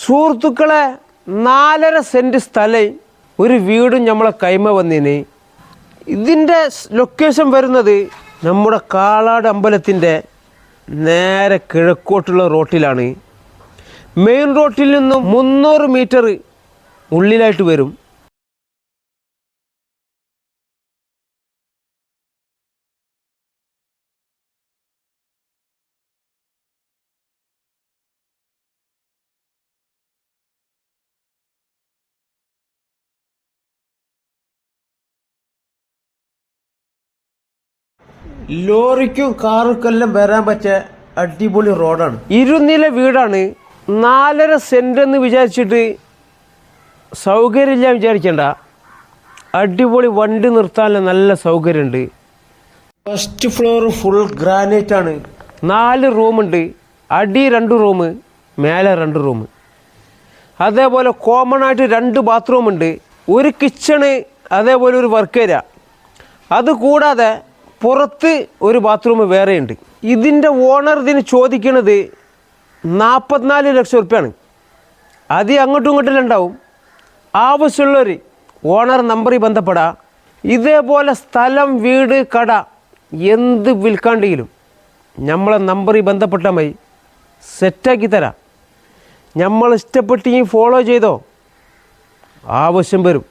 സുഹൃത്തുക്കളെ 4.5 സെൻറ്റ് സ്ഥലം ഒരു വീടും നമ്മളെ കൈമ വന്നിന്. ഇതിൻ്റെ ലൊക്കേഷൻ വരുന്നത് നമ്മുടെ കാളാട് അമ്പലത്തിൻ്റെ നേരെ കിഴക്കോട്ടുള്ള റോട്ടിലാണ്. മെയിൻ റോട്ടിൽ നിന്നും 300 മീറ്റർ ഉള്ളിലായിട്ട് വരും. ലോറിക്കും കാറുക്കെല്ലാം വരാൻ പറ്റിയ അടിപൊളി റോഡാണ്. ഇരുനില വീടാണ്. 4.5 സെൻറ്റ് എന്ന് വിചാരിച്ചിട്ട് സൗകര്യമില്ല വിചാരിക്കണ്ട. അടിപൊളി വണ്ടി നിർത്താനുള്ള നല്ല സൗകര്യമുണ്ട്. ഫസ്റ്റ് ഫ്ലോർ ഫുൾ ഗ്രാനൈറ്റ് ആണ്. 4 റൂമുണ്ട്. അടി 2 റൂം, മേലെ 2 റൂം. അതേപോലെ കോമൺ ആയിട്ട് 2 ബാത്റൂമുണ്ട്, ഒരു കിച്ചണ്, അതേപോലെ ഒരു വർക്ക് ഏരിയ. അതുകൂടാതെ പുറത്ത് ഒരു ബാത്റൂം വേറെയുണ്ട്. ഇതിൻ്റെ ഓണർ ഇതിന് ചോദിക്കുന്നത് 44 ലക്ഷം റുപ്യാണ്. അത് അങ്ങോട്ടും ഇങ്ങോട്ടും ഉണ്ടാവും. ആവശ്യമുള്ളവർ ഓണർ നമ്പറിൽ ബന്ധപ്പെടാം. ഇതേപോലെ സ്ഥലം, വീട്, കട എന്ത് വിൽക്കാണ്ടെങ്കിലും നമ്മളെ നമ്പറിൽ ബന്ധപ്പെട്ടാൽ മതി, സെറ്റാക്കി തരാം. നമ്മൾ ഇഷ്ടപ്പെട്ടെങ്കിൽ ഫോളോ ചെയ്തോ, ആവശ്യം വരും.